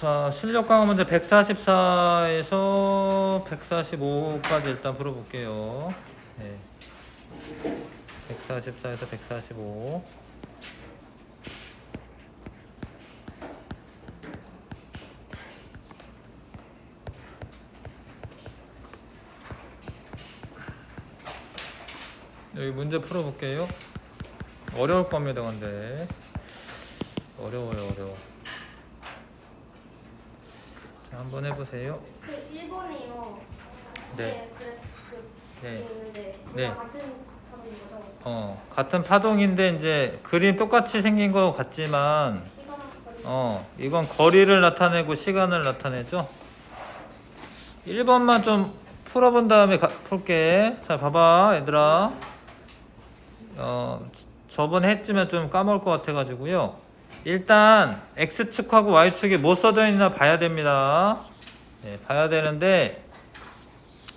자, 실력 강화 문제 144에서 145까지 일단 풀어볼게요. 네. 144에서 145. 여기 문제 풀어볼게요. 어려울 겁니다, 근데. 어려워요. 자, 한번 해보세요. 그 일본에요. 네. 네. 있는데 네. 같은 파동인 거죠? 같은 파동인데 이제 그림 똑같이 생긴 거 같지만 시간 거리. 이건 거리를 나타내고 시간을 나타내죠. 1번만 좀 풀어본 다음에 풀게. 자, 봐봐, 얘들아. 저번에 했지만 좀 까먹을 것 같아가지고요. 일단 X축하고 Y축이 뭐 써져 있나 봐야 됩니다. 네, 봐야 되는데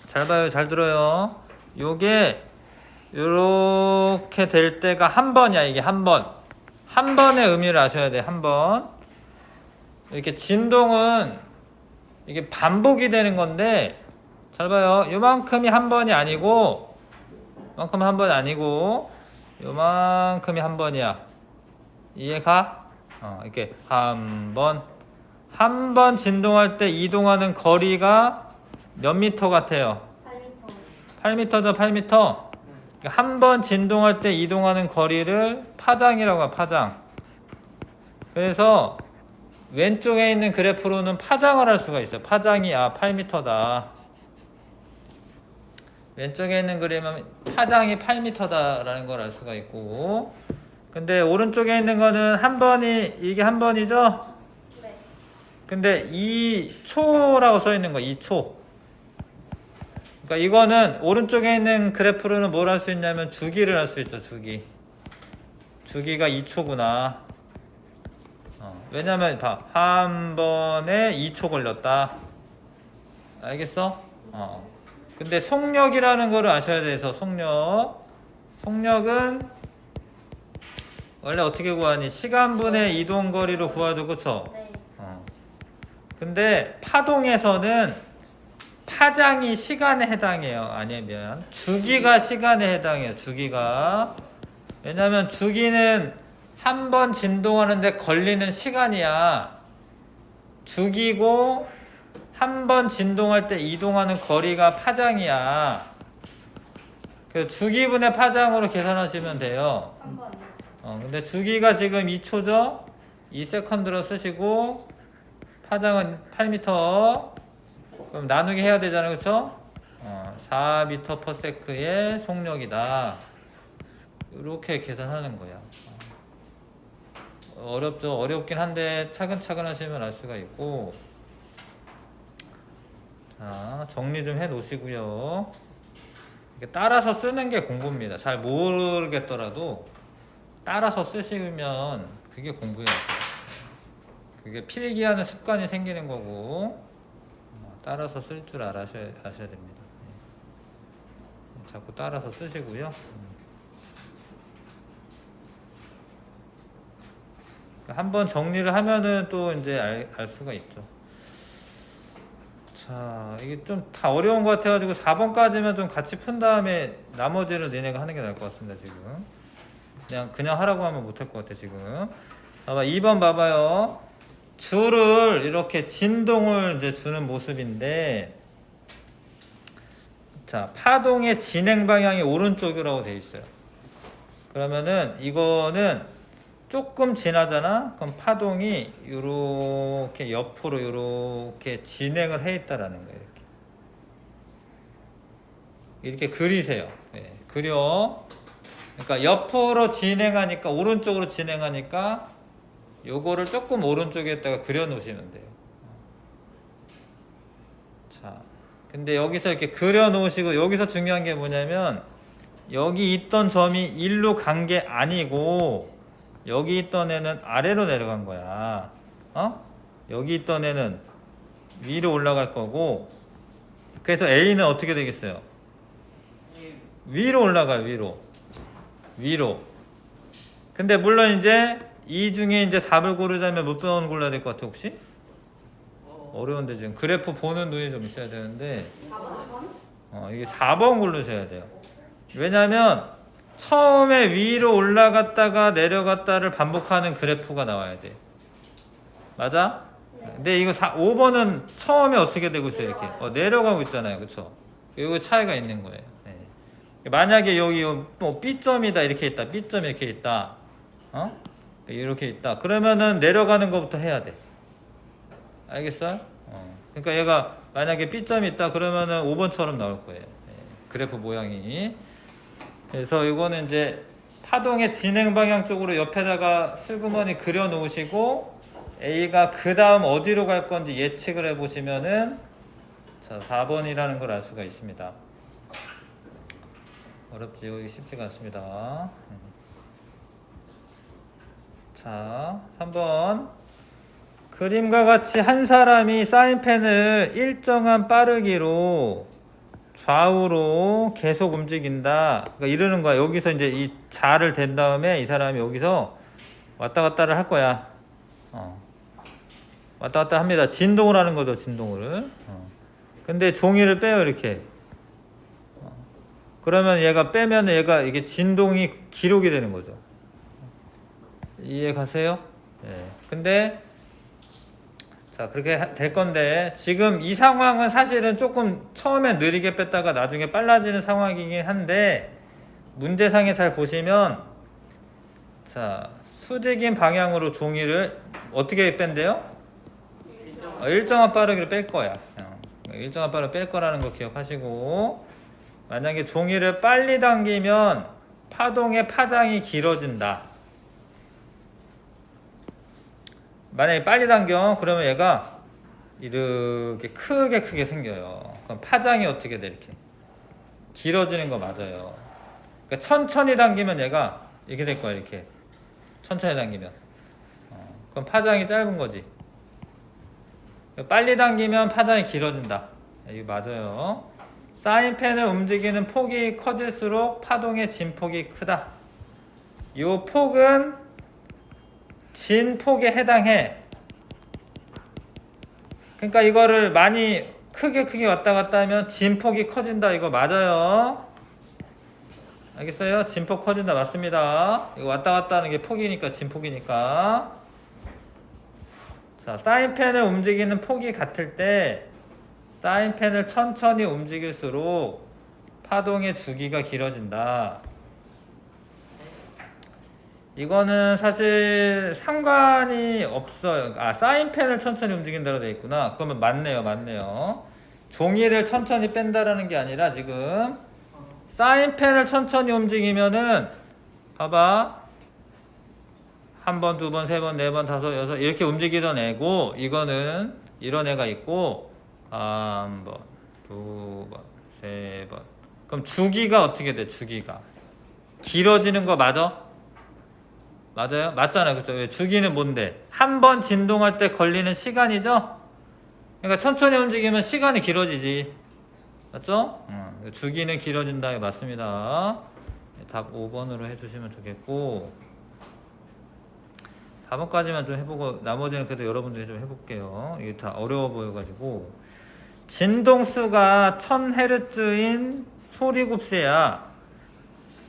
잘 봐요, 잘 들어요. 요게 요렇게 될 때가 한 번이야. 이게 한 번. 한 번의 의미를 아셔야 돼. 한 번. 이렇게 진동은 이게 반복이 되는 건데 잘 봐요. 요만큼이 한 번이 아니고 요만큼 한 번이 아니고 요만큼이 한 번이야. 이해가? 이렇게 한 번 진동할 때 이동하는 거리가 몇 미터 같아요? 8m죠, 8m. 한 번 진동할 때 이동하는 거리를 파장이라고 해요, 파장. 그래서 왼쪽에 있는 그래프로는 파장을 할 수가 있어요. 파장이 8m다. 왼쪽에 있는 그림은 파장이 8m다라는 걸 알 수가 있고, 근데 오른쪽에 있는 거는 이게 한 번이죠? 네. 근데 2초라고 써 있는 거, 2초. 그러니까 이거는 오른쪽에 있는 그래프로는 뭘 할 수 있냐면 주기를 할 수 있죠, 주기. 주기가 2초구나. 왜냐면 한 번에 2초 걸렸다. 알겠어? 근데 속력이라는 거를 아셔야 돼서 속력은 원래 어떻게 구하니? 시간분의 이동거리로 구하죠, 그쵸? 네. 근데 파동에서는 파장이 시간에 해당해요. 아니면 주기가 시간에 해당해요. 주기가. 왜냐면 주기는 한 번 진동하는데 걸리는 시간이야. 주기고 한 번 진동할 때 이동하는 거리가 파장이야. 그 주기분의 파장으로 계산하시면 돼요. 3번. 근데 주기가 지금 2초죠? 2세컨드로 쓰시고 파장은 8m. 그럼 나누기 해야 되잖아요, 그렇죠? 4m/s의 속력이다. 이렇게 계산하는 거야. 어렵죠? 어렵긴 한데 차근차근 하시면 알 수가 있고. 자, 정리 좀 해 놓으시고요. 따라서 쓰는 게 공부입니다. 잘 모르겠더라도 따라서 쓰시면 그게 공부예요. 그게 필기하는 습관이 생기는 거고, 따라서 쓸 줄 아셔야 됩니다. 자꾸 따라서 쓰시고요. 한번 정리를 하면은 또 이제 알 수가 있죠. 자, 이게 좀 다 어려운 것 같아가지고 4번까지만 좀 같이 푼 다음에 나머지를 너네가 하는 게 나을 것 같습니다, 지금. 그냥 하라고 하면 못할 것 같아, 지금. 봐봐, 2번 봐봐요. 줄을 이렇게 진동을 이제 주는 모습인데, 자, 파동의 진행 방향이 오른쪽이라고 되어 있어요. 그러면은 이거는 조금 지나잖아? 그럼 파동이 이렇게 옆으로 이렇게 진행을 해 있다라는 거예요. 이렇게 그리세요. 네, 그려. 그러니까 옆으로 진행하니까, 오른쪽으로 진행하니까 요거를 조금 오른쪽에다가 그려 놓으시면 돼요. 자, 근데 여기서 이렇게 그려 놓으시고, 여기서 중요한 게 뭐냐면 여기 있던 점이 1로 간 게 아니고 여기 있던 애는 아래로 내려간 거야. 여기 있던 애는 위로 올라갈 거고, 그래서 A는 어떻게 되겠어요? 위로 올라가요. 위로. 근데 물론 이제 이 중에 이제 답을 고르자면 몇 번 골라야 될 것 같아, 혹시? 어려운데 지금 그래프 보는 눈이 좀 있어야 되는데 4번? 이게 4번 고르셔야 돼요. 왜냐면 처음에 위로 올라갔다가 내려갔다를 반복하는 그래프가 나와야 돼. 맞아? 근데 이거 5번은 처음에 어떻게 되고 있어요? 이렇게 내려가고 있잖아요. 그쵸? 이거 차이가 있는 거예요. 네. 만약에 여기 뭐 B점이다 이렇게 있다. B점 이렇게 있다. 이렇게 있다. 그러면은 내려가는 것부터 해야 돼. 알겠어요? 그러니까 얘가 만약에 B점이 있다 그러면은 5번처럼 나올 거예요. 네. 그래프 모양이. 그래서 이거는 이제 파동의 진행 방향 쪽으로 옆에다가 슬그머니 그려 놓으시고 A가 그 다음 어디로 갈 건지 예측을 해 보시면은 자 4번이라는 걸 알 수가 있습니다. 어렵지요? 이게 쉽지가 않습니다. 자 3번 그림과 같이 한 사람이 사인펜을 일정한 빠르기로 좌우로 계속 움직인다. 그러니까 이러는 거야. 여기서 이제 이 자를 댄 다음에 이 사람이 여기서 왔다 갔다를 할 거야. 왔다 갔다 합니다. 진동을 하는 거죠. 진동을. 근데 종이를 빼요. 이렇게. 그러면 얘가 빼면 얘가 이게 진동이 기록이 되는 거죠. 이해 가세요? 네. 근데 자 그렇게 될 건데 지금 이 상황은 사실은 조금 처음엔 느리게 뺐다가 나중에 빨라지는 상황이긴 한데 문제상에 잘 보시면 자 수직인 방향으로 종이를 어떻게 뺀대요? 일정한 빠르기로 뺄 거야. 일정한 빠르기로 뺄 거라는 거 기억하시고 만약에 종이를 빨리 당기면 파동의 파장이 길어진다. 만약에 빨리 당겨 그러면 얘가 이렇게 크게 생겨요. 그럼 파장이 어떻게 돼? 이렇게 길어지는 거 맞아요. 그러니까 천천히 당기면 얘가 이렇게 될 거야. 이렇게 천천히 당기면 그럼 파장이 짧은 거지. 빨리 당기면 파장이 길어진다. 이거 맞아요. 사인펜을 움직이는 폭이 커질수록 파동의 진폭이 크다. 이 폭은 진폭에 해당해. 그러니까 이거를 많이 크게 왔다 갔다 하면 진폭이 커진다. 이거 맞아요. 알겠어요? 진폭 커진다. 맞습니다. 이거 왔다 갔다 하는 게 폭이니까 진폭이니까. 자, 사인펜을 움직이는 폭이 같을 때 사인펜을 천천히 움직일수록 파동의 주기가 길어진다. 이거는 사실 상관이 없어요. 사인펜을 천천히 움직인다고 되어 있구나. 그러면 맞네요. 종이를 천천히 뺀다라는 게 아니라 지금 사인펜을 천천히 움직이면은 봐봐. 한 번, 두 번, 세 번, 네 번, 다섯, 여섯 이렇게 움직이던 애고 이거는 이런 애가 있고 한 번, 두 번, 세 번. 그럼 주기가 어떻게 돼? 주기가 길어지는 거 맞아? 맞아요? 맞잖아요. 그렇죠? 주기는 뭔데? 한 번 진동할 때 걸리는 시간이죠? 그러니까 천천히 움직이면 시간이 길어지지. 맞죠? 주기는 길어진다. 이거 맞습니다. 답 5번으로 해주시면 좋겠고 4번까지만 좀 해보고 나머지는 그래도 여러분들이 좀 해볼게요. 이게 다 어려워 보여가지고 진동수가 1000Hz인 소리곱새야.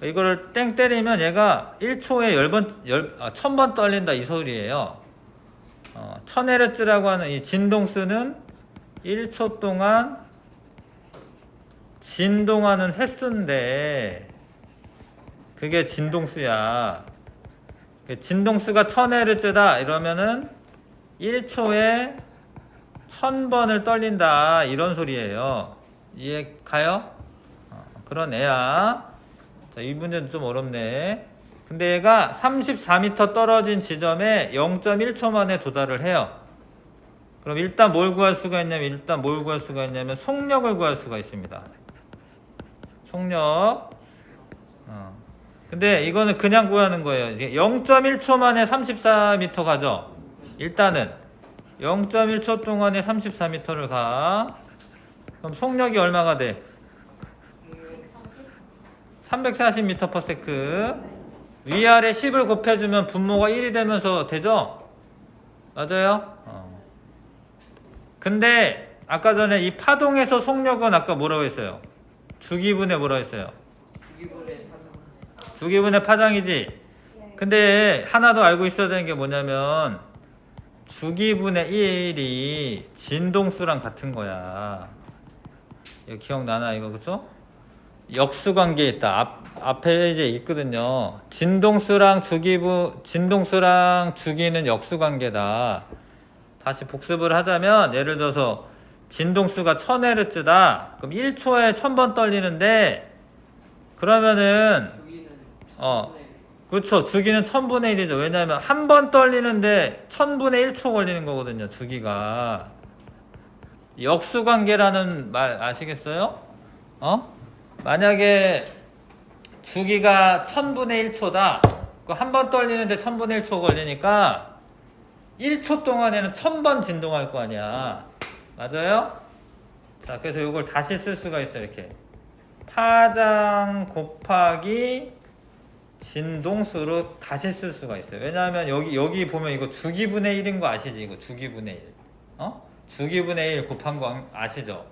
이거를 땡 때리면 얘가 1초에 1000번 떨린다 이 소리예요. 1000Hz라고 하는 이 진동수는 1초 동안 진동하는 횟수인데 그게 진동수야. 진동수가 1000Hz다 이러면은 1초에 1000번을 떨린다 이런 소리예요. 이해 가요? 그런 애야. 자, 이 문제는 좀 어렵네. 근데 얘가 34m 떨어진 지점에 0.1초 만에 도달을 해요. 그럼 일단 뭘 구할 수가 있냐면 속력을 구할 수가 있습니다. 속력. 근데 이거는 그냥 구하는 거예요. 이제 0.1초 만에 34m 가죠. 일단은 0.1초 동안에 34m를 가. 그럼 속력이 얼마가 돼? 340m/s. 위아래 10을 곱해주면 분모가 1이 되면서 되죠? 맞아요? 근데 아까 전에 이 파동에서 속력은 아까 뭐라고 했어요? 주기분의 뭐라고 했어요? 주기분의 파장이지. 네. 근데 하나 더 알고 있어야 되는 게 뭐냐면 주기분의 1이 진동수랑 같은 거야. 이거 기억나나 이거 그쵸? 역수관계에 있다. 앞에 이제 있거든요. 진동수랑 주기는 역수관계다. 다시 복습을 하자면 예를 들어서 진동수가 1000Hz다. 그럼 1초에 1000번 떨리는데 그러면은 그렇죠. 주기는 1000분의 1이죠. 왜냐하면 한 번 떨리는데 1000분의 1초 걸리는 거거든요. 주기가. 역수관계라는 말 아시겠어요? 만약에 주기가 1000분의 1초다. 한 번 떨리는데 1000분의 1초 걸리니까 1초 동안에는 1000번 진동할 거 아니야. 맞아요? 자, 그래서 이걸 다시 쓸 수가 있어요. 이렇게. 파장 곱하기 진동수로 다시 쓸 수가 있어요. 왜냐하면 여기 보면 이거 주기분의 1인 거 아시지? 이거 주기분의 1. 주기분의 1 곱한 거 아시죠?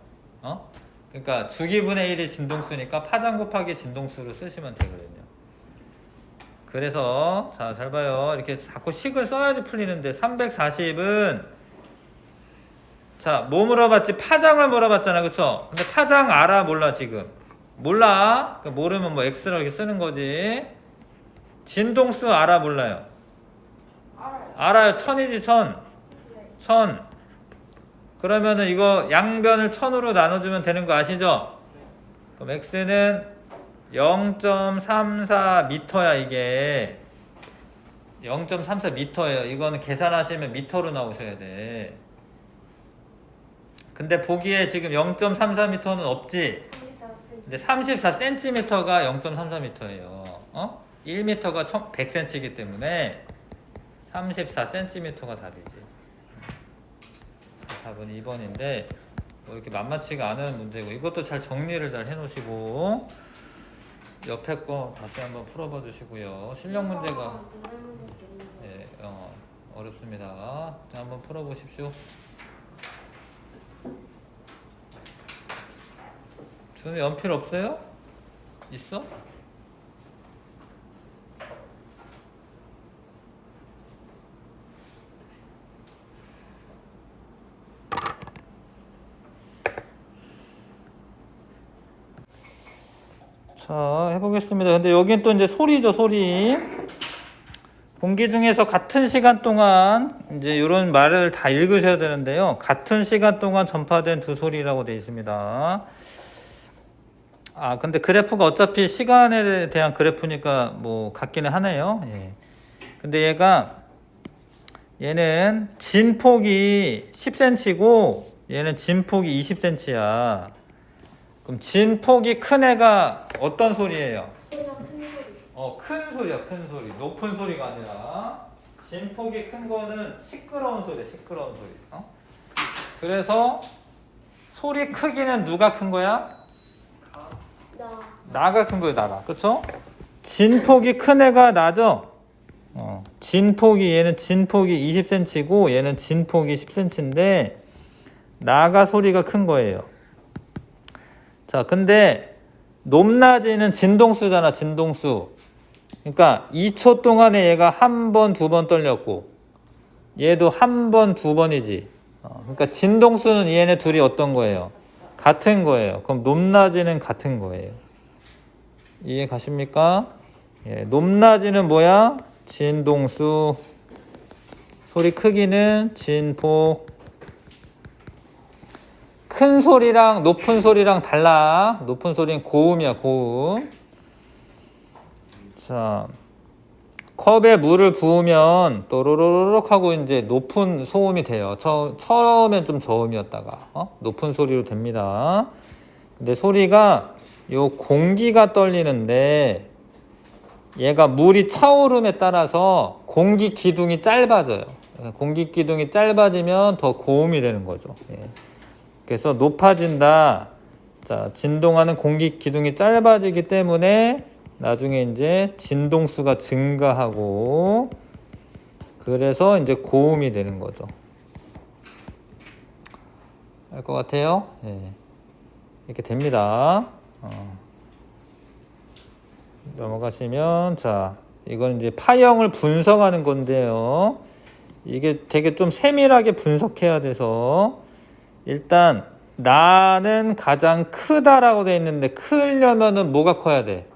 그러니까 주기분의 1이 진동수니까 파장 곱하기 진동수로 쓰시면 되거든요. 그래서 자, 잘 봐요. 이렇게 자꾸 식을 써야지 풀리는데 340은 자, 뭐 물어봤지? 파장을 물어봤잖아. 그쵸? 근데 파장 알아? 몰라 지금? 몰라. 모르면 뭐 X라고 이렇게 쓰는 거지. 진동수 알아? 몰라요? 알아요. 알아요. 1000이지 1000. 네. 1000. 그러면은 이거 양변을 1000으로 나눠주면 되는 거 아시죠? 그럼 X는 0.34m야 이게. 0.34m예요. 이거는 계산하시면 미터로 나오셔야 돼. 근데 보기에 지금 0.34m는 없지? 34cm. 근데 34cm가 0.34m예요. 1m가 100cm이기 때문에 34cm가 답이지. 답은 2번인데 뭐 이렇게 만만치가 않은 문제고 이것도 잘 정리를 잘 해놓으시고 옆에 거 다시 한번 풀어봐 주시고요. 실력 문제가 예, 어렵습니다. 자, 한번 풀어보십시오. 준우 연필 없어요? 있어? 자, 해보겠습니다. 근데 여긴 또 이제 소리죠, 소리. 공기 중에서 같은 시간 동안 이제 이런 말을 다 읽으셔야 되는데요. 같은 시간 동안 전파된 두 소리라고 되어 있습니다. 근데 그래프가 어차피 시간에 대한 그래프니까 뭐 같기는 하네요. 예. 근데 얘는 진폭이 10cm고 얘는 진폭이 20cm야. 그럼 진폭이 큰 애가 어떤 소리예요? 소리가 큰 소리. 큰 소리야, 큰 소리. 높은 소리가 아니라 진폭이 큰 거는 시끄러운 소리야, 시끄러운 소리. 그래서 소리 크기는 누가 큰 거야? 나가 큰 거예요, 나가. 그쵸? 진폭이 큰 애가 나죠? 얘는 진폭이 20cm고 얘는 진폭이 10cm인데 나가 소리가 큰 거예요. 자, 근데 높낮이는 진동수잖아, 진동수. 그러니까 2초 동안에 얘가 한 번, 두 번 떨렸고 얘도 한 번, 두 번이지. 그러니까 진동수는 얘네 둘이 어떤 거예요? 같은 거예요. 그럼 높낮이는 같은 거예요. 이해 가십니까? 예, 높낮이는 뭐야? 진동수. 소리 크기는 진폭. 큰 소리랑 높은 소리랑 달라. 높은 소리는 고음이야, 고음. 자, 컵에 물을 부으면 또로로록 하고 이제 높은 소음이 돼요. 처음엔 좀 저음이었다가 높은 소리로 됩니다. 근데 소리가 요 공기가 떨리는데 얘가 물이 차오름에 따라서 공기 기둥이 짧아져요. 공기 기둥이 짧아지면 더 고음이 되는 거죠. 예. 그래서 높아진다. 자, 진동하는 공기 기둥이 짧아지기 때문에 나중에 이제 진동수가 증가하고 그래서 이제 고음이 되는 거죠. 알 것 같아요? 예. 이렇게 됩니다. 넘어가시면, 자, 이건 이제 파형을 분석하는 건데요. 이게 되게 좀 세밀하게 분석해야 돼서, 일단, 나는 가장 크다라고 돼 있는데, 크려면은 뭐가 커야 돼?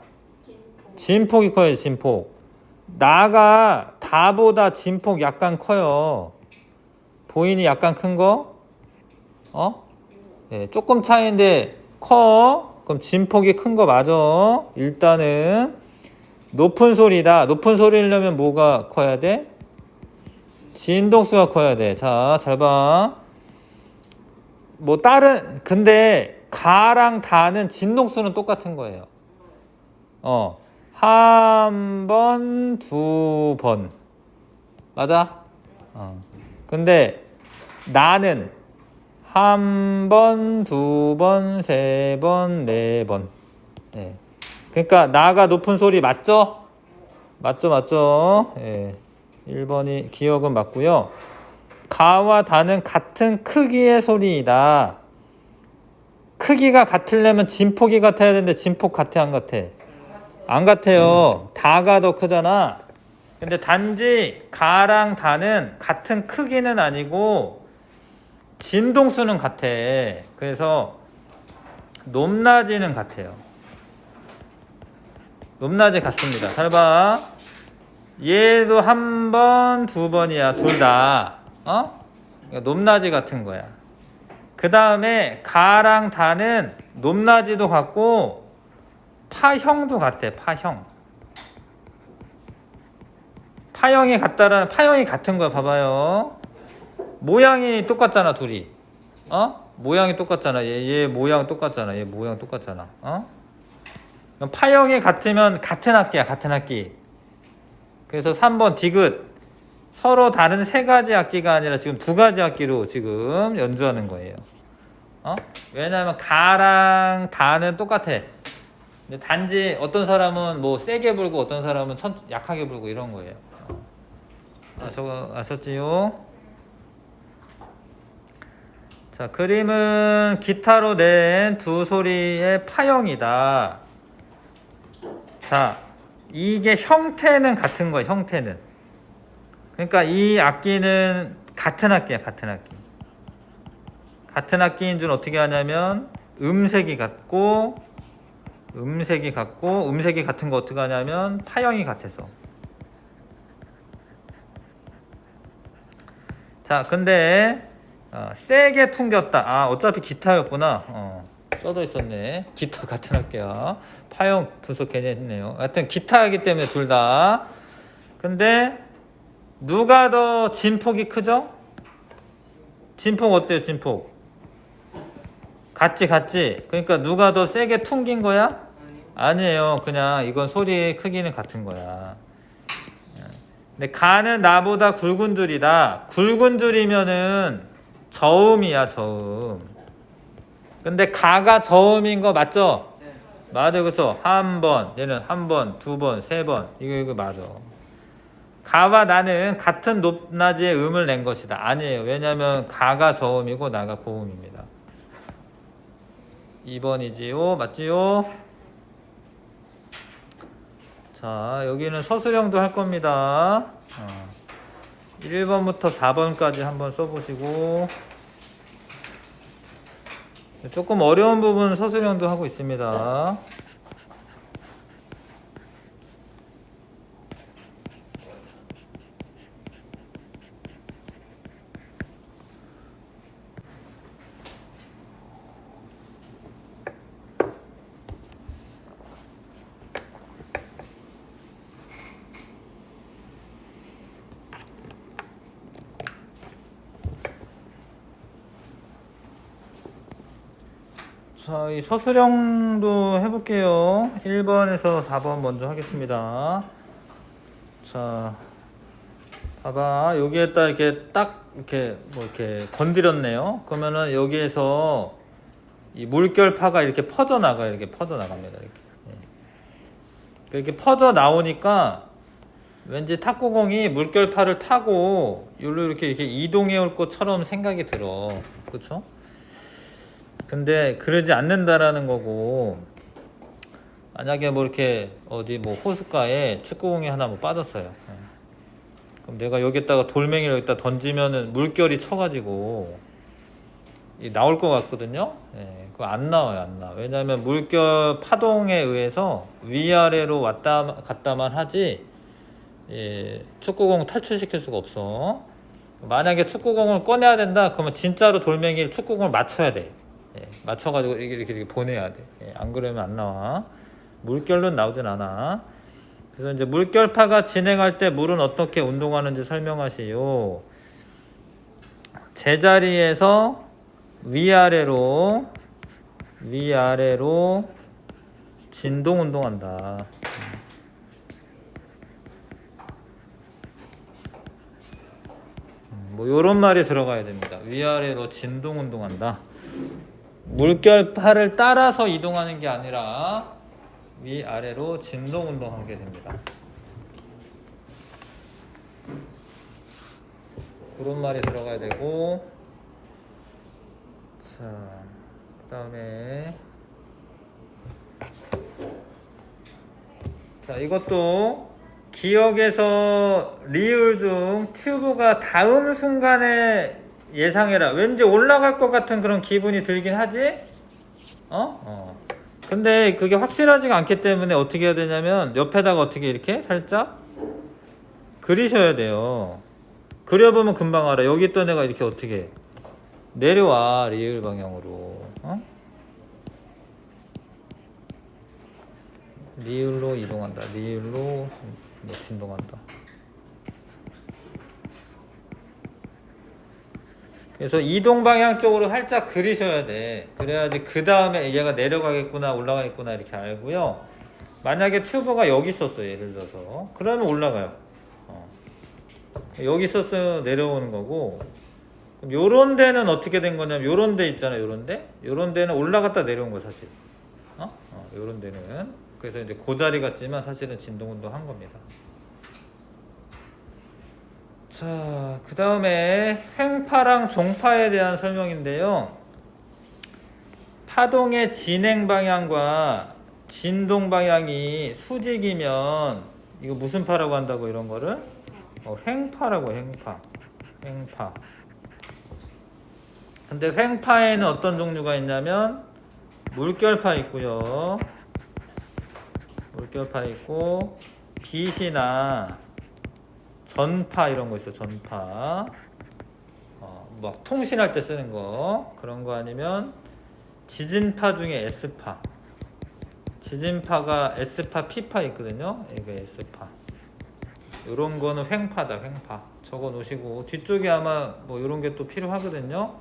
진폭이 커야지, 진폭. 나가 다보다 진폭 약간 커요. 보이니 약간 큰 거? 예, 조금 차이인데 커. 그럼 진폭이 큰 거 맞아. 일단은 높은 소리다. 높은 소리려면 뭐가 커야 돼? 진동수가 커야 돼. 자, 잘 봐. 뭐 다른 근데 가랑 다는 진동수는 똑같은 거예요. 한 번, 두 번. 맞아? 근데 나는 한 번, 두 번, 세 번, 네 번. 예. 그러니까 나가 높은 소리 맞죠? 맞죠? 예. 1번이 기억은 맞고요. 가와 다는 같은 크기의 소리이다. 크기가 같으려면 진폭이 같아야 되는데 진폭 같아 안 같아? 안 같아요. 다가 더 크잖아. 근데 단지 가랑 다는 같은 크기는 아니고 진동수는 같아. 그래서 높낮이는 같아요. 높낮이 같습니다. 잘 봐. 얘도 한 번, 두 번이야. 둘 다. 그러니까 높낮이 같은 거야. 그 다음에 가랑 다는 높낮이도 같고 파형도 같아. 파형이 같다라는 파형이 같은 거야. 봐봐요. 모양이 똑같잖아, 둘이. 모양이 똑같잖아. 얘 모양 똑같잖아. 얘 모양 똑같잖아. 그럼 파형이 같으면 같은 학기야, 같은 학기. 그래서 3번 디귿. 서로 다른 세 가지 악기가 아니라 지금 두 가지 악기로 지금 연주하는 거예요. 왜냐하면 가랑 다는 똑같아. 근데 단지 어떤 사람은 뭐 세게 불고 어떤 사람은 약하게 불고 이런 거예요. 저거 아셨지요? 자, 그림은 기타로 낸 두 소리의 파형이다. 자, 이게 형태는 같은 거야, 형태는. 그러니까 이 악기는 같은 악기야, 같은 악기. 같은 악기인 줄 어떻게 하냐면 음색이 같고 음색이 같은 거 어떻게 하냐면 파형이 같아서. 자, 근데 세게 퉁겼다. 어차피 기타였구나. 써져 있었네. 기타 같은 악기야. 파형 분석 괜히 했네요. 하여튼 기타이기 때문에 둘 다. 근데 누가 더 진폭이 크죠? 진폭 어때요? 진폭 같지. 그러니까 누가 더 세게 퉁긴 거야? 아니에요. 그냥 이건 소리의 크기는 같은 거야. 근데 가는 나보다 굵은 줄이다. 굵은 줄이면은 저음이야, 저음. 근데 가가 저음인 거 맞죠? 네. 맞아요, 그렇죠? 한 번, 얘는 한 번, 두 번, 세 번. 이거 맞아. 가와 나는 같은 높낮이의 음을 낸 것이다. 아니에요. 왜냐하면 가가 저음이고 나가 고음입니다. 2번이지요. 맞지요? 자, 여기는 서술형도 할 겁니다. 1번부터 4번까지 한번 써보시고, 조금 어려운 부분 서술형도 하고 있습니다. 자, 이 서술형도 해볼게요. 1번에서 4번 먼저 하겠습니다. 자, 봐봐. 여기에다 이렇게 딱 이렇게 뭐 이렇게 건드렸네요. 그러면은 여기에서 이 물결파가 이렇게 퍼져 나가요. 이렇게 퍼져 나갑니다. 이렇게 퍼져 나오니까 왠지 탁구공이 물결파를 타고 이렇게 이동해 올 것처럼 생각이 들어. 그렇죠? 근데 그러지 않는다라는 거고, 만약에 뭐 이렇게 어디 뭐 호숫가에 축구공이 하나 뭐 빠졌어요. 그럼 내가 여기다가 돌멩이를 여기다 던지면은 물결이 쳐가지고 나올 것 같거든요. 그거 안 나와요, 안 나와. 왜냐하면 물결 파동에 의해서 위아래로 왔다 갔다만 하지, 축구공 탈출시킬 수가 없어. 만약에 축구공을 꺼내야 된다, 그러면 진짜로 돌멩이를 축구공을 맞춰야 돼. 맞춰가지고 이렇게 보내야 돼. 안 그러면 안 나와. 물결로 나오진 않아. 그래서 이제 물결파가 진행할 때 물은 어떻게 운동하는지 설명하시오. 제자리에서 위아래로 진동 운동한다. 뭐 요런 말이 들어가야 됩니다. 위아래로 진동 운동한다. 물결파를 따라서 이동하는 게 아니라 위아래로 진동 운동하게 됩니다. 그런 말이 들어가야 되고, 자, 그 다음에 자, 이것도 기억에서 리을 중 튜브가 닿은 순간에 예상해라. 왠지 올라갈 것 같은 그런 기분이 들긴 하지? 근데 그게 확실하지가 않기 때문에 어떻게 해야 되냐면 옆에다가 어떻게 이렇게 살짝 그리셔야 돼요. 그려보면 금방 알아. 여기 있던 애가 이렇게 어떻게 내려와, 리을 방향으로. 리을로 이동한다. 리을로 진동한다. 그래서 이동 방향 쪽으로 살짝 그리셔야 돼. 그래야지 그 다음에 얘가 내려가겠구나 올라가겠구나 이렇게 알고요. 만약에 튜브가 여기 있었어요, 예를 들어서. 그러면 올라가요. 여기 있었어요, 내려오는 거고. 그럼 요런 데는 어떻게 된 거냐면 요런 데 있잖아요, 요런 데. 요런 데는 올라갔다 내려온 거 사실. 요런 데는. 그래서 이제 그 자리 같지만 사실은 진동 운동 한 겁니다. 자, 그 다음에 횡파랑 종파에 대한 설명인데요. 파동의 진행 방향과 진동 방향이 수직이면 이거 무슨 파라고 한다고 이런 거를? 횡파라고 해, 횡파. 근데 횡파에는 어떤 종류가 있냐면 물결파 있고요. 물결파 있고 빛이나 전파 이런 거 있어. 전파. 막 통신할 때 쓰는 거 그런 거 아니면 지진파 중에 S파. 지진파가 S파, P파 있거든요. 이게 S파. 이런 거는 횡파다. 횡파. 적어 놓으시고 뒤쪽에 아마 뭐 이런 게 또 필요하거든요.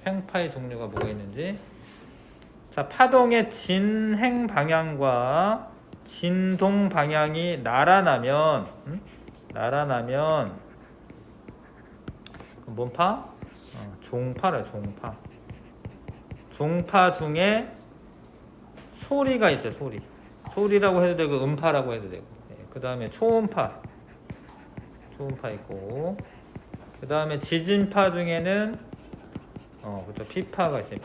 횡파의 종류가 뭐가 있는지. 자, 파동의 진행 방향과 진동 방향이 나란하면 그럼 뭔 파? 종파라. 종파 중에 소리가 있어요. 소리라고 해도 되고 음파라고 해도 되고. 그 다음에 초음파 있고, 그 다음에 지진파 중에는 그렇죠. 피파가 있어요.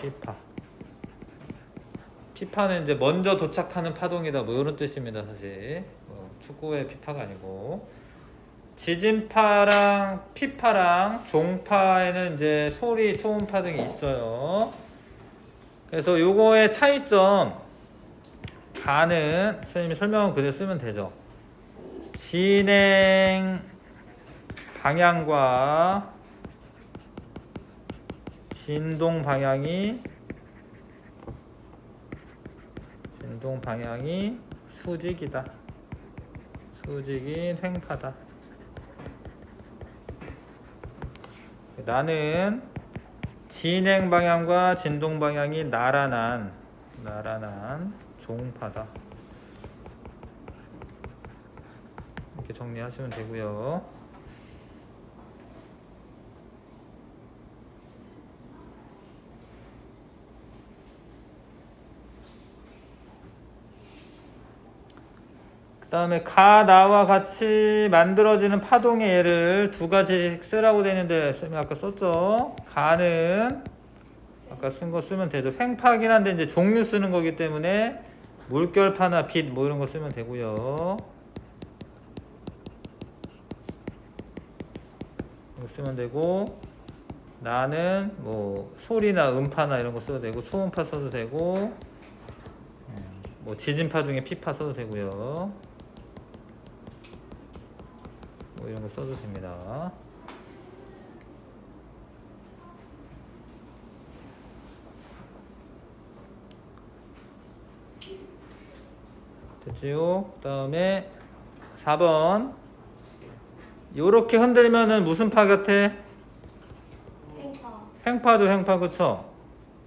피파는 이제 먼저 도착하는 파동이다 뭐 이런 뜻입니다. 사실 축구의 피파가 아니고. 지진파랑 피파랑 종파에는 이제 소리, 초음파 등이 있어요. 그래서 요거의 차이점 가는 선생님이 설명은 그대로 쓰면 되죠. 진행 방향과 진동 방향이 수직이다. 수직인 횡파다. 나는 진행 방향과 진동 방향이 나란한 종파다. 이렇게 정리하시면 되고요. 그 다음에 가, 나와 같이 만들어지는 파동의 예를 두 가지씩 쓰라고 되는데 쌤이 아까 썼죠. 가는 아까 쓴 거 쓰면 되죠. 횡파긴 한데 이제 종류 쓰는 거기 때문에 물결파나 빛 뭐 이런 거 쓰면 되고요. 이거 쓰면 되고, 나는 뭐 소리나 음파나 이런 거 써도 되고, 초음파 써도 되고, 뭐 지진파 중에 피파 써도 되고요. 뭐 이런 거 써도 됩니다. 됐지요? 그 다음에 4번. 요렇게 흔들면은 무슨 파 같아? 팽파. 횡파죠, 횡파. 그쵸?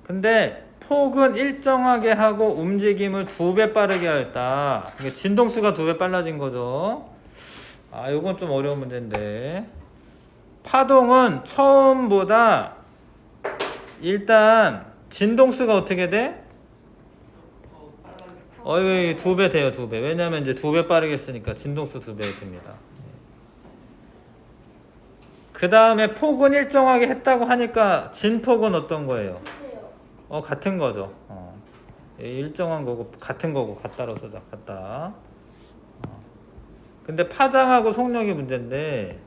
근데 폭은 일정하게 하고 움직임을 2배 빠르게 하였다. 이게 진동수가 2배 빨라진 거죠. 아, 요건 좀 어려운 문제인데. 파동은 처음보다 일단 진동수가 어떻게 돼? 여기 2배 돼요, 2배. 왜냐면 이제 2배 빠르게 쓰니까 진동수 2배 됩니다. 그 다음에 폭은 일정하게 했다고 하니까 진폭은 어떤 거예요? 그래요. 같은 거죠. 일정한 거고, 같은 거고, 같다로 쓰자, 같다. 근데 파장하고 속력이 문제인데,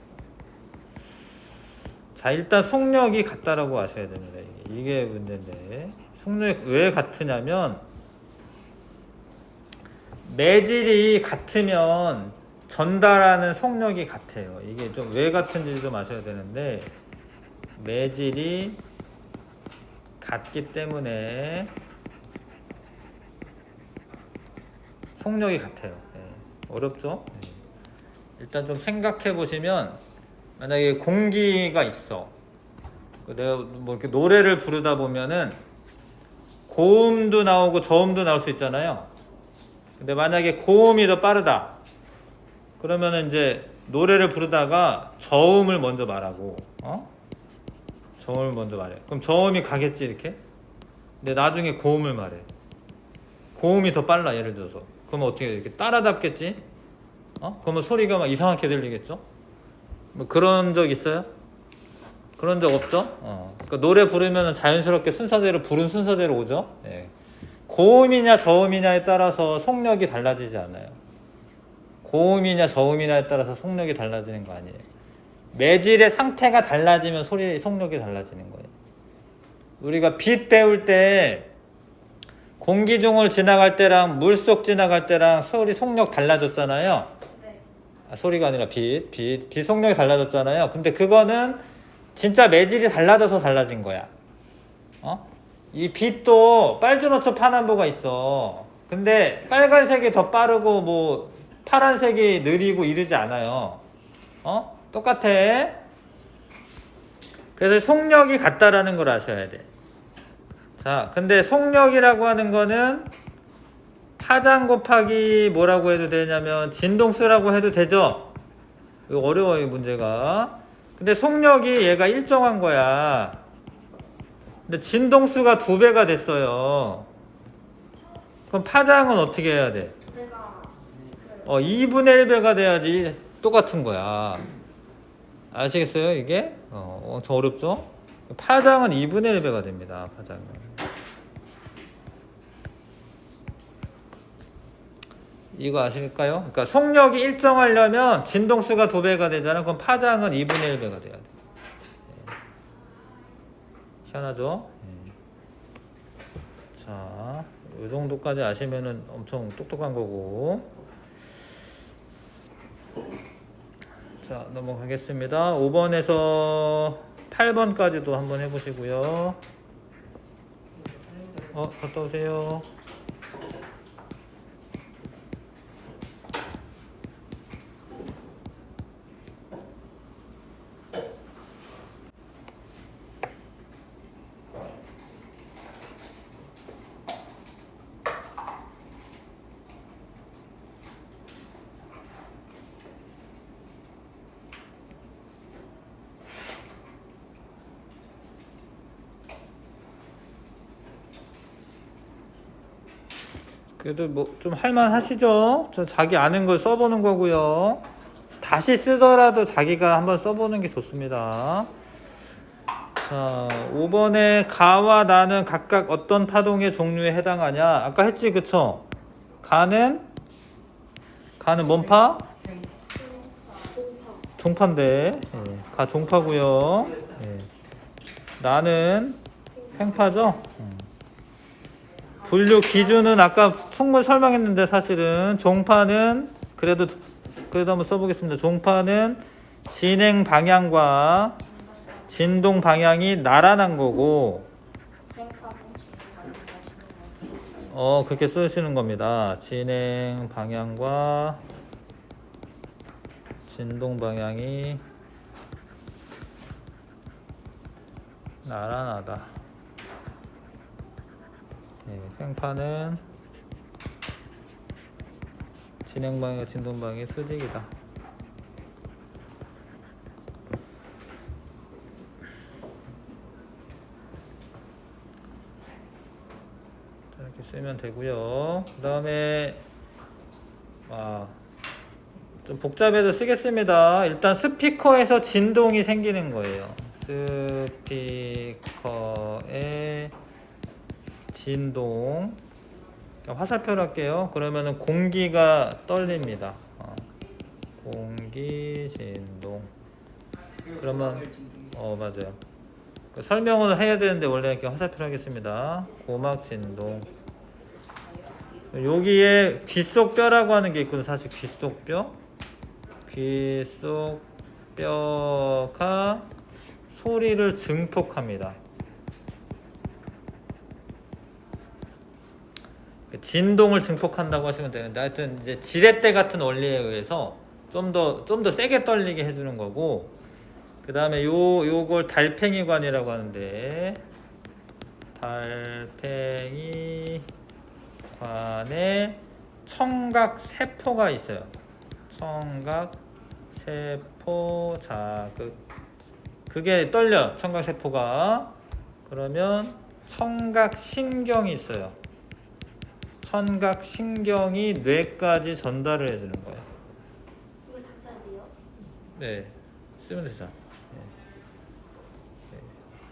자, 일단 속력이 같다라고 아셔야 됩니다. 이게 문제인데, 속력이 왜 같으냐면, 매질이 같으면 전달하는 속력이 같아요. 이게 좀 왜 같은지 좀 아셔야 되는데, 매질이 같기 때문에 속력이 같아요. 어렵죠? 일단 좀 생각해 보시면, 만약에 공기가 있어. 내가 뭐 이렇게 노래를 부르다 보면은 고음도 나오고 저음도 나올 수 있잖아요. 근데 만약에 고음이 더 빠르다. 그러면은 이제 노래를 부르다가 저음을 먼저 말하고, 저음을 먼저 말해. 그럼 저음이 가겠지, 이렇게? 근데 나중에 고음을 말해. 고음이 더 빨라, 예를 들어서. 그러면 어떻게 해? 이렇게 따라잡겠지? 그러면 소리가 막 이상하게 들리겠죠? 뭐 그런 적 있어요? 그런 적 없죠? 그러니까 노래 부르면 자연스럽게 순서대로, 부른 순서대로 오죠? 예. 고음이냐 저음이냐에 따라서 속력이 달라지지 않아요. 고음이냐 저음이냐에 따라서 속력이 달라지는 거 아니에요. 매질의 상태가 달라지면 소리 속력이 달라지는 거예요. 우리가 빛 배울 때 공기 중을 지나갈 때랑 물속 지나갈 때랑 소리 속력 달라졌잖아요. 네. 소리가 아니라 빛 속력이 달라졌잖아요. 근데 그거는 진짜 매질이 달라져서 달라진 거야. 이 빛도 빨주노초 파남보가 있어. 근데 빨간색이 더 빠르고 뭐 파란색이 느리고 이러지 않아요. 똑같아. 그래서 속력이 같다라는 걸 아셔야 돼. 자, 근데 속력이라고 하는 거는 파장 곱하기 뭐라고 해도 되냐면 진동수라고 해도 되죠? 이거 어려워요, 이 문제가. 근데 속력이 얘가 일정한 거야. 근데 진동수가 2배가 됐어요. 그럼 파장은 어떻게 해야 돼? 내가 2분의 1배가 돼야지 똑같은 거야. 아시겠어요, 이게? 저 어렵죠? 파장은 2분의 1배가 됩니다, 파장은. 이거 아실까요? 그러니까 속력이 일정하려면 진동수가 2배가 되잖아. 그럼 파장은 2분의 1배가 돼야 돼. 희한하죠? 자, 이 정도까지 아시면은 엄청 똑똑한 거고. 자, 넘어가겠습니다. 5번에서 8번까지도 한번 해보시고요. 갔다 오세요. 그래도 뭐 좀 할만하시죠? 저 자기 아는 걸 써보는 거고요. 다시 쓰더라도 자기가 한번 써보는 게 좋습니다. 자, 5번에 가와 나는 각각 어떤 파동의 종류에 해당하냐? 아까 했지, 그쵸? 가는 뭔 파? 종파인데, 예, 가 종파고요. 예. 나는 횡파죠. 분류 기준은 아까 충분히 설명했는데 사실은 종파는 그래도 한번 써보겠습니다. 종파는 진행 방향과 진동 방향이 나란한 거고, 그렇게 쓰시는 겁니다. 진행 방향과 진동 방향이 나란하다. 네, 횡파는 진행 방향과 진동 방향이 수직이다. 이렇게 쓰면 되고요. 그 다음에 좀 복잡해도 쓰겠습니다. 일단 스피커에서 진동이 생기는 거예요. 스피커의 진동. 화살표로 할게요. 그러면은 공기가 떨립니다. 공기 진동. 그러면 맞아요. 설명을 해야 되는데 원래 이렇게 화살표로 하겠습니다. 고막 진동. 여기에 귓속뼈라고 하는 게 있거든요. 사실 귓속뼈. 귓속뼈가 소리를 증폭합니다. 진동을 증폭한다고 하시면 되는데, 하여튼 이제 지렛대 같은 원리에 의해서 좀 더 세게 떨리게 해주는 거고, 그 다음에 요걸 달팽이관이라고 하는데, 달팽이관에 청각 세포가 있어요. 청각 세포 자극. 그게 떨려, 청각 세포가. 그러면 청각 신경이 있어요. 청각 신경이 뇌까지 전달을 해주는 거예요. 이걸 다 써야 돼요? 네, 쓰면 되죠. 네.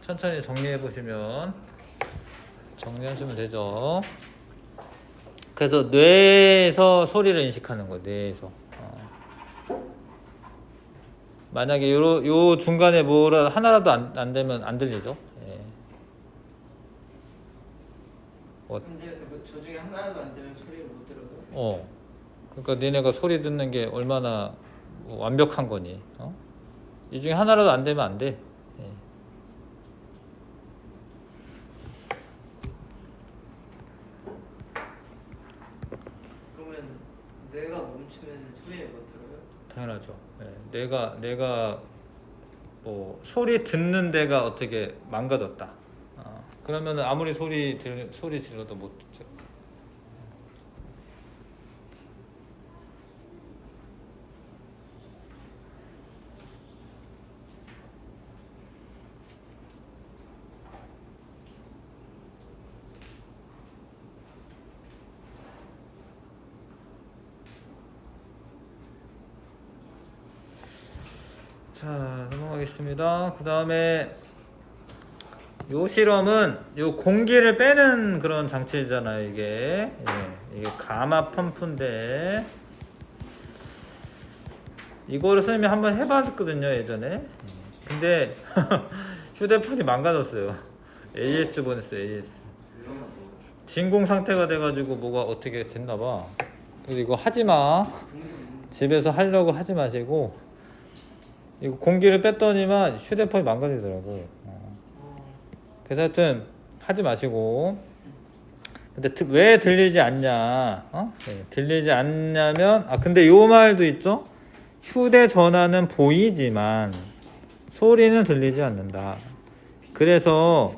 천천히 정리해 보시면 정리하시면 되죠. 그래서 뇌에서 소리를 인식하는 거예요. 뇌에서. 만약에 요 중간에 뭐라 하나라도 안 되면 안 들리죠. 예. 근데 저 중에 하나도 안 되면 소리를 못 들어요. 그러니까 니네가 소리 듣는 게 얼마나 완벽한 거니? 이 중에 하나라도 안 되면 안 돼. 예. 그러면 뇌가 멈추면 소리를 못 들어요? 당연하죠. 예. 내가 뭐 소리 듣는 데가 어떻게 망가졌다. 그러면은 아무리 소리 질러도 못 듣죠. 자, 넘어가겠습니다. 그 다음에 요 실험은 요 공기를 빼는 그런 장치잖아요. 이게 가마 펌프인데 이거를 선생님이 한번 해봤거든요, 예전에. 근데 휴대폰이 망가졌어요. AS 보냈어요. AS 진공 상태가 돼가지고 뭐가 어떻게 됐나봐. 그래서 이거 하지마, 집에서 하려고 하지 마시고, 이거 공기를 뺐더니만 휴대폰이 망가지더라고. 그래서 하여튼 하지 마시고. 근데 왜 들리지 않냐? 네, 들리지 않냐면, 근데 요 말도 있죠. 휴대전화는 보이지만 소리는 들리지 않는다. 그래서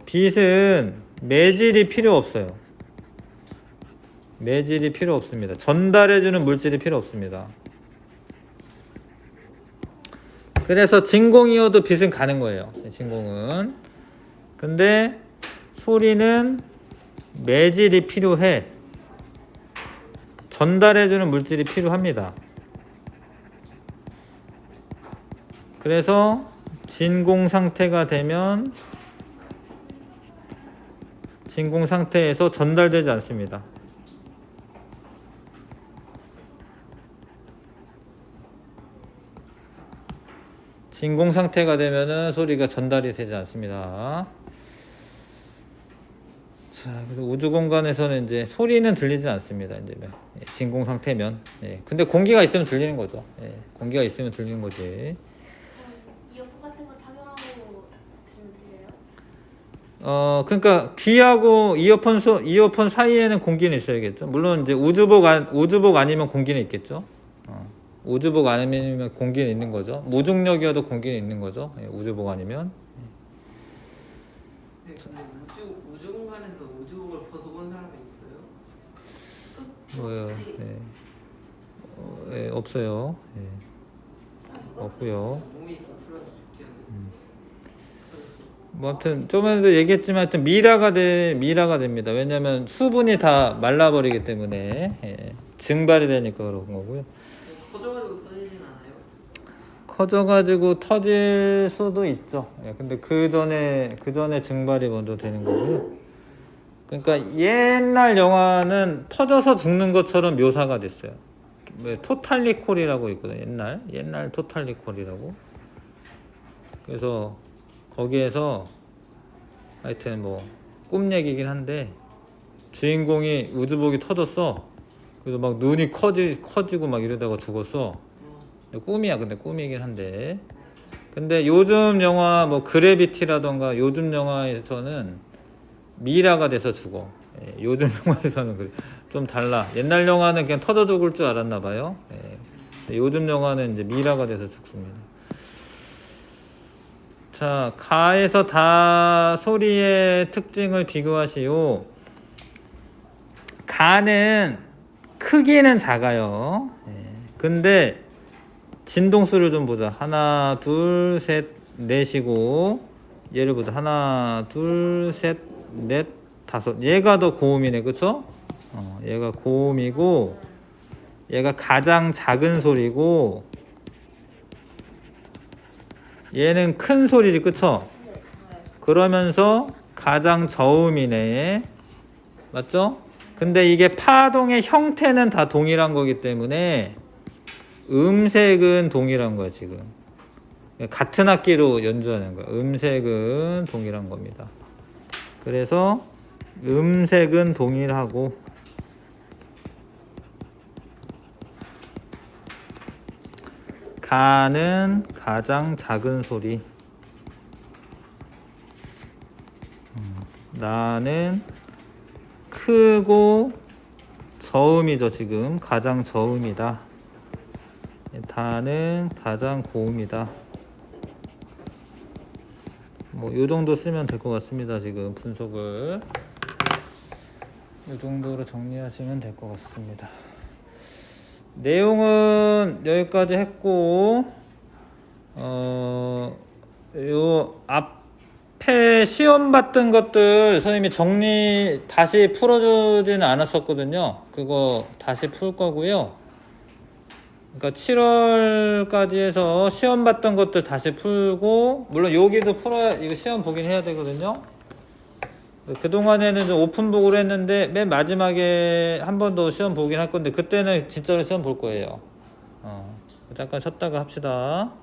빛은 매질이 필요 없어요. 매질이 필요 없습니다. 전달해주는 물질이 필요 없습니다. 그래서 진공이어도 빛은 가는 거예요. 진공은. 근데 소리는 매질이 필요해. 전달해주는 물질이 필요합니다. 그래서 진공 상태가 되면 진공 상태에서 전달되지 않습니다. 진공 상태가 되면은 소리가 전달이 되지 않습니다. 자, 그래서 우주 공간에서는 이제 소리는 들리지 않습니다. 이제 진공 상태면. 예. 근데 공기가 있으면 들리는 거죠. 예. 공기가 있으면 들리는 거지. 이어폰 같은 거 착용하고 들으면 들려요? 그러니까 귀하고 이어폰 사이에는 공기는 있어야겠죠. 물론 이제 우주복 아니면 공기는 있겠죠. 우주복 아니면 공기는 있는 거죠. 무중력이어도 공기는 있는 거죠. 예, 우주복 아니면. 네, 근데 우주 공간에서 우주복을 벗어본 사람이 있어요? 뭐요? 없지. 예, 없어요. 예, 없고요. 몸이 다 풀어서 죽지 않아요? 뭐 하여튼 좀 전에도 얘기했지만 하여튼 미라가 됩니다. 왜냐면 수분이 다 말라버리기 때문에 증발이 되니까 그런 거고요. 커져가지고 터지진 않아요? 커져가지고 터질 수도 있죠. 근데 그 전에 증발이 먼저 되는 거고요. 그러니까 옛날 영화는 터져서 죽는 것처럼 묘사가 됐어요. 토탈리콜이라고 있거든요. 옛날 토탈리콜이라고. 그래서 거기에서 하여튼 뭐 꿈 얘기긴 한데 주인공이 우주복이 터졌어. 그래서 막 눈이 커지고 막 이러다가 죽었어. 꿈이야. 근데 꿈이긴 한데. 근데 요즘 영화 뭐 그래비티라던가 요즘 영화에서는 미라가 돼서 죽어. 요즘 영화에서는 그래. 좀 달라. 옛날 영화는 그냥 터져 죽을 줄 알았나 봐요. 요즘 영화는 이제 미라가 돼서 죽습니다. 자, 가에서 다 소리의 특징을 비교하시오. 가는 크기는 작아요. 근데 진동수를 좀 보자. 하나, 둘, 셋, 넷이고 얘를 보자. 하나, 둘, 셋, 넷, 다섯. 얘가 더 고음이네, 그쵸? 얘가 고음이고 얘가 가장 작은 소리고 얘는 큰 소리지, 그쵸? 그러면서 가장 저음이네. 맞죠? 근데 이게 파동의 형태는 다 동일한 거기 때문에 음색은 동일한 거야, 지금. 같은 악기로 연주하는 거야. 음색은 동일한 겁니다. 그래서 음색은 동일하고 가는 가장 작은 소리, 나는 크고 저음이죠. 지금 가장 저음이다. 다는 가장 고음이다. 뭐 요 정도 쓰면 될 것 같습니다. 지금 분석을 이 정도로 정리하시면 될 것 같습니다. 내용은 여기까지 했고, 요 앞에 시험 봤던 것들 선생님이 다시 풀어주지는 않았었거든요. 그거 다시 풀 거고요. 그러니까 7월까지 해서 시험 봤던 것들 다시 풀고, 물론 여기도 이거 시험 보긴 해야 되거든요. 그동안에는 좀 오픈북으로 했는데 맨 마지막에 한 번 더 시험 보긴 할 건데 그때는 진짜로 시험 볼 거예요. 잠깐 쉬었다가 합시다.